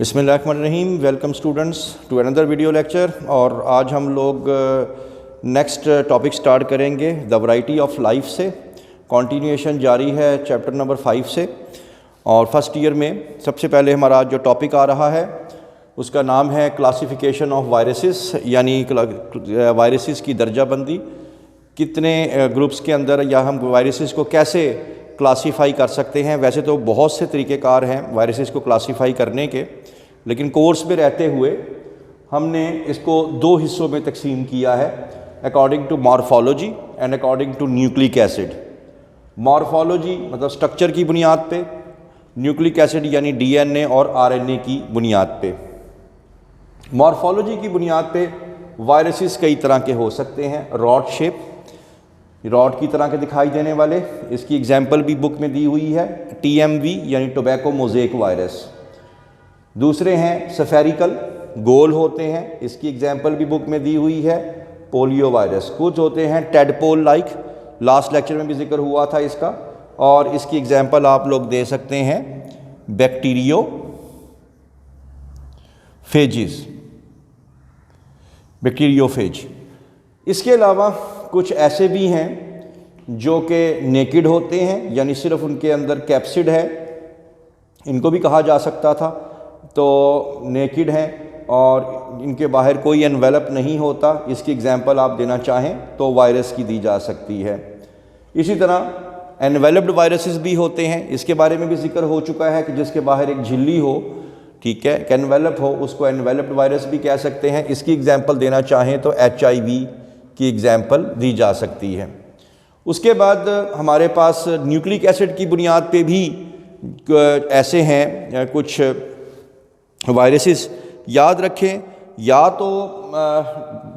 बिस्मिल्लाहिर्रहमानिर्रहीम। Welcome students to another video lecture. और आज हम लोग नेक्स्ट टॉपिक स्टार्ट करेंगे द वैरायटी ऑफ लाइफ से। कंटिन्यूएशन जारी है चैप्टर नंबर 5 से। और फर्स्ट ईयर में सबसे पहले हमारा आज जो टॉपिक आ रहा है उसका नाम है क्लासिफिकेशन ऑफ वायरसेस, यानी वायरसेस की दर्जाबंदी। कितने ग्रुप्स के अंदर या हम वायरसेस को कैसे क्लासीफाई कर सकते हैं। वैसे तो बहुत से तरीक़ेकार हैं वायरसेस को क्लासीफाई करने के, लेकिन कोर्स में रहते हुए हमने इसको दो हिस्सों में तकसीम किया है, according to morphology and according to nucleic acid. Morphology मतलब स्ट्रक्चर की बुनियाद पे, न्यूक्लिक एसिड यानी डीएनए और आरएनए की बुनियाद पे। मॉर्फोलॉजी की बुनियाद पे वायरसेस कई तरह के हो सकते हैं। रॉड शेप, रॉड की तरह के दिखाई देने वाले, इसकी एग्जाम्पल भी बुक में दी हुई है, TMV यानी टोबैको मोज़ेक वायरस। दूसरे हैं सफेरिकल, गोल होते हैं, इसकी एग्जाम्पल भी बुक में दी हुई है, पोलियो वायरस। कुछ होते हैं टेडपोल लाइक, लास्ट लेक्चर में भी जिक्र हुआ था इसका, और इसकी एग्जाम्पल आप लोग दे सकते हैं बैक्टीरियो फेजिस, बैक्टीरियोफेज। इसके अलावा कुछ ऐसे भी हैं जो कि नेकिड होते हैं, यानी सिर्फ उनके अंदर कैप्सिड है, इनको भी कहा जा सकता था। तो नेकिड हैं और इनके बाहर कोई एनवेलप नहीं होता। इसकी एग्जांपल आप देना चाहें तो वायरस की दी जा सकती है। इसी तरह एनवेलप्ड वायरसेस भी होते हैं, इसके बारे में भी जिक्र हो चुका है कि जिसके बाहर एक झिल्ली हो, ठीक है, एनवेलप हो, उसको एनवेलप्ड वायरस भी कह सकते हैं। इसकी एग्जांपल देना चाहें तो HIV की एग्जाम्पल दी जा सकती है। उसके बाद हमारे पास न्यूक्लिक एसिड की बुनियाद पे भी ऐसे हैं कुछ वायरसेस। याद रखें, या तो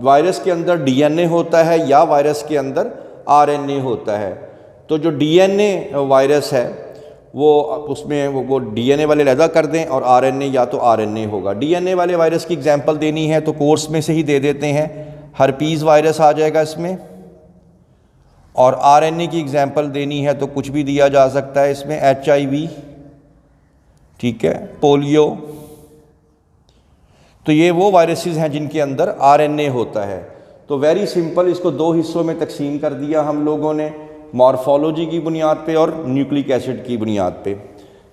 वायरस के अंदर DNA होता है या वायरस के अंदर RNA होता है। तो जो DNA वायरस है वो उसमें वो DNA वाले अलहदा कर दें और RNA या तो RNA होगा। DNA वाले वायरस की एग्जाम्पल देनी है तो कोर्स में से ही दे देते हैं, हर्पीज़ वायरस आ जाएगा इसमें। और RNA की एग्जांपल देनी है तो कुछ भी दिया जा सकता है इसमें, HIV, ठीक है, पोलियो। तो ये वो वायरसेस हैं जिनके अंदर RNA होता है। तो वेरी सिंपल, इसको दो हिस्सों में तकसीम कर दिया हम लोगों ने, मॉर्फोलॉजी की बुनियाद पे और न्यूक्लिक एसिड की बुनियाद पे।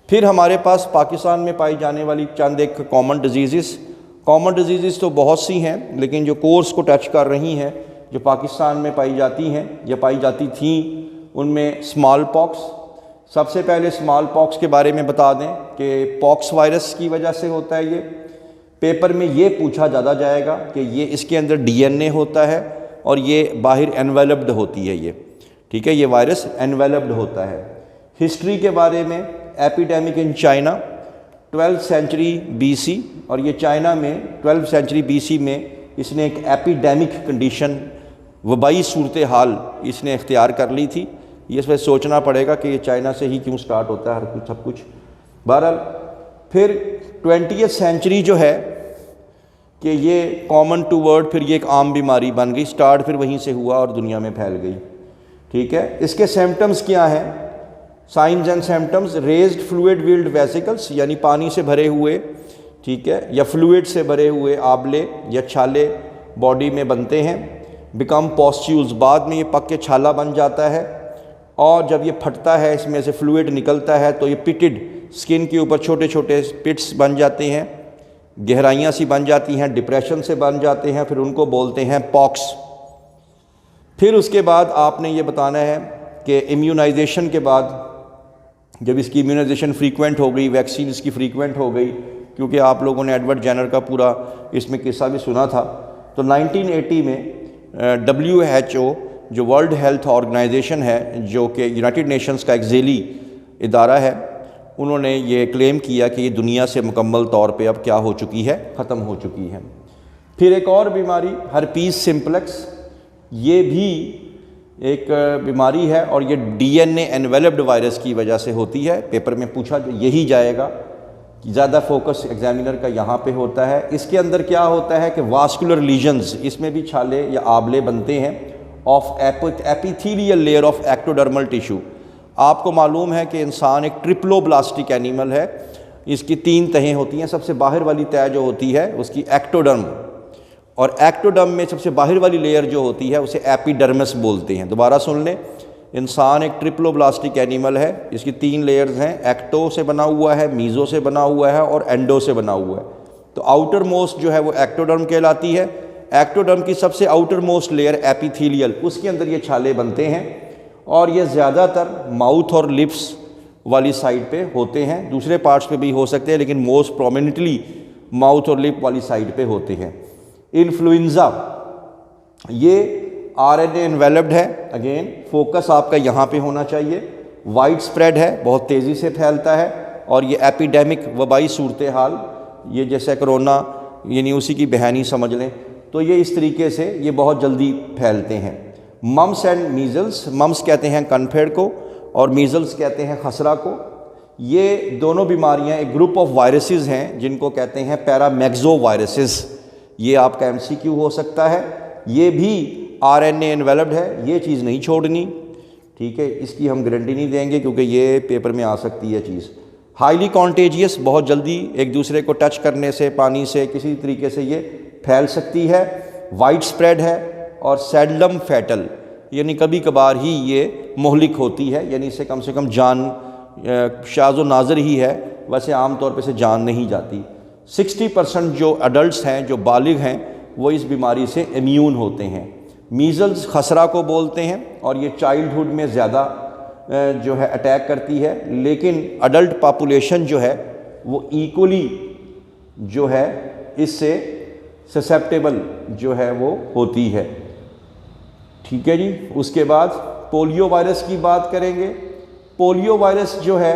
फिर हमारे पास पाकिस्तान में पाई जाने वाली चंद एक कॉमन डिजीज़ तो बहुत सी हैं, लेकिन जो कोर्स को टच कर रही हैं, जो पाकिस्तान में पाई जाती हैं या पाई जाती थी, उनमें स्मॉल पॉक्स। सबसे पहले स्मॉल पॉक्स के बारे में बता दें कि पॉक्स वायरस की वजह से होता है। ये पेपर में ये पूछा ज़्यादा जाएगा कि ये इसके अंदर DNA होता है और ये बाहर एनवेलप्ड होती है ये, ठीक है, ये वायरस एनवेलप्ड होता है। हिस्ट्री के बारे में, epidemic in China 12th century BC, और ये चाइना में 12th सेंचुरी BC में इसने एक एपिडेमिक कंडीशन, वबाई सूरत हाल इसने इख्तियार कर ली थी। ये इस पर सोचना पड़ेगा कि ये चाइना से ही क्यों स्टार्ट होता है हर कुछ सब कुछ। बहरहाल फिर 20th सेंचुरी जो है कि ये कॉमन टू वर्ड, फिर ये एक आम बीमारी बन गई, स्टार्ट फिर वहीं से हुआ और दुनिया में फैल गई, ठीक है। इसके सिम्टम्स क्या हैं? Signs and symptoms, raised fluid filled vesicles, यानी पानी से भरे हुए, ठीक है, या फ्लूइड से भरे हुए आबले या छाले बॉडी में बनते हैं। बिकम पॉस्ट्यूल्स, बाद में ये पक के छाला बन जाता है, और जब ये फटता है इसमें से फ्लूइड निकलता है तो ये पिटेड, स्किन के ऊपर छोटे छोटे पिट्स बन जाते हैं, गहराइयाँ सी बन जाती हैं, डिप्रेशन से बन जाते हैं, फिर उनको बोलते हैं पॉक्स। फिर उसके बाद आपने ये बताना है कि इम्यूनाइजेशन के बाद, जब इसकी इम्यूनाइजेशन फ्रीक्वेंट हो गई, वैक्सीन इसकी फ्रीक्वेंट हो गई, क्योंकि आप लोगों ने एडवर्ड जेनर का पूरा इसमें किस्सा भी सुना था, तो 1980 में WHO जो वर्ल्ड हेल्थ ऑर्गेनाइजेशन है, जो कि यूनाइटेड नेशंस का एक ज़ेली इदारा है, उन्होंने ये क्लेम किया कि ये दुनिया से मुकम्मल तौर पे अब क्या हो चुकी है, ख़त्म हो चुकी है। फिर एक और बीमारी हर्पीज़ सिम्प्लेक्स, ये भी एक बीमारी है और ये DNA एनवेलप्ड वायरस की वजह से होती है। पेपर में पूछा यही जाएगा, ज़्यादा फोकस एग्जामिनर का यहाँ पे होता है। इसके अंदर क्या होता है कि वास्कुलर लीजन्स, इसमें भी छाले या आबले बनते हैं, of epithelial layer of ectodermal tissue. आपको मालूम है कि इंसान एक ट्रिप्लोब्लास्टिक एनिमल है, इसकी 3 तहें होती हैं। सबसे बाहर वाली तह जो होती है उसकी एक्टोडर्म, और एक्टोडर्म में सबसे बाहर वाली लेयर जो होती है उसे एपिडर्मिस बोलते हैं। दोबारा सुन लें, इंसान एक ट्रिप्लोब्लास्टिक एनिमल है। इसकी 3 लेयर्स हैं, एक्टो से बना हुआ है, मीज़ो से बना हुआ है और एंडो से बना हुआ है। तो आउटर मोस्ट जो है वो एक्टोडर्म कहलाती है। एक्टोडर्म की सबसे आउटर मोस्ट लेयर एपिथेलियल, उसके अंदर ये छाले बनते हैं और ये ज़्यादातर माउथ और लिप्स वाली साइड पे होते हैं। दूसरे पार्ट्स पे भी हो सकते हैं लेकिन मोस्ट प्रोमिनेंटली माउथ और लिप वाली साइड पे होते हैं। इन्फ्लुएंजा ये आरएनए एनवेलप्ड है। अगेन फोकस आपका यहाँ पे होना चाहिए। वाइड स्प्रेड है, बहुत तेज़ी से फैलता है और ये एपिडेमिक वबाई सूरत हाल, ये जैसे कोरोना यानी उसी की बहानी समझ लें, तो ये इस तरीके से ये बहुत जल्दी फैलते हैं। मम्स एंड मीज़ल्स, मम्स कहते हैं कनफेड को और मीज़ल्स कहते हैं खसरा को। ये दोनों बीमारियां एक ग्रुप ऑफ वायरसेस हैं जिनको कहते हैं पैरामैक्सो वायरसेस। ये आपका एमसीक्यू हो सकता है। ये भी आरएनए एनवेलप्ड है, ये चीज़ नहीं छोड़नी, ठीक है। इसकी हम गारंटी नहीं देंगे क्योंकि ये पेपर में आ सकती है चीज़। हाईली कॉन्टेजियस, बहुत जल्दी एक दूसरे को टच करने से, पानी से, किसी तरीके से ये फैल सकती है। वाइड स्प्रेड है और सेल्डम फैटल, यानी कभी कभार ही ये मोहलिक होती है, यानी इसे कम से कम जान शाज़ो नाज़र ही है, वैसे आम तौर पे से जान नहीं जाती। 60% जो अडल्ट्स हैं, जो बालिग हैं, वो इस बीमारी से इम्यून होते हैं। मीज़ल्स खसरा को बोलते हैं और ये चाइल्डहुड में ज़्यादा जो है अटैक करती है, लेकिन अडल्ट पॉपुलेशन जो है वो इक्वली जो है इससे ससेप्टेबल जो है वो होती है, ठीक है जी। उसके बाद पोलियो वायरस की बात करेंगे। पोलियो वायरस जो है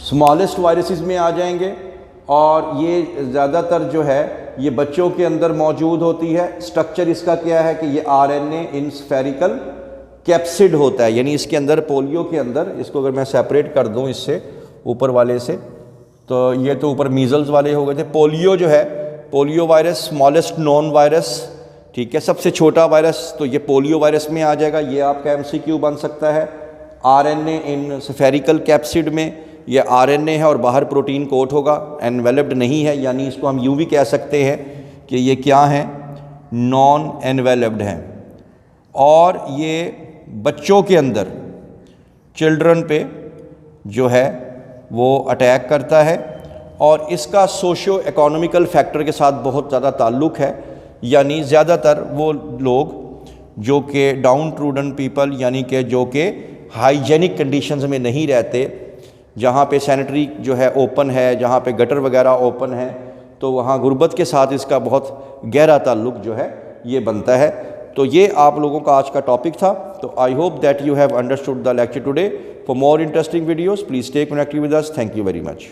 स्मॉलेस्ट वायरसेस में आ जाएंगे और ये ज़्यादातर जो है ये बच्चों के अंदर मौजूद होती है। स्ट्रक्चर इसका क्या है कि ये आरएनए इन स्फेरिकल कैप्सिड होता है, यानी इसके अंदर, पोलियो के अंदर, इसको अगर मैं सेपरेट कर दूं इससे ऊपर वाले से, तो ये तो ऊपर मीज़ल्स वाले हो गए थे। पोलियो जो है, polio virus smallest non virus, ठीक है, सबसे छोटा वायरस, तो ये पोलियो वायरस में आ जाएगा। ये आपका एमसीक्यू बन सकता है। आरएनए इन स्फेरिकल कैप्सिड में ये आरएनए है और बाहर प्रोटीन कोट होगा, एनवेलप्ड नहीं है, यानी इसको हम यूं भी कह सकते हैं कि ये क्या है, नॉन एनवेलप्ड हैं। और ये बच्चों के अंदर, चिल्ड्रन पे जो है वो अटैक करता है और इसका सोशो इकोनॉमिकल फैक्टर के साथ बहुत ज़्यादा ताल्लुक़ है। यानी ज़्यादातर वो लोग जो कि डाउन ट्रूडन पीपल, यानी कि जो कि हाइजेनिक कंडीशंस में नहीं रहते, जहाँ पे सैनिटरी जो है ओपन है, जहाँ पे गटर वगैरह ओपन है, तो वहाँ गुर्बत के साथ इसका बहुत गहरा ताल्लुक़ जो है ये बनता है। तो ये आप लोगों का आज का टॉपिक था। तो I hope that you have understood the lecture today. For more interesting videos please stay connected with us. Thank you very much.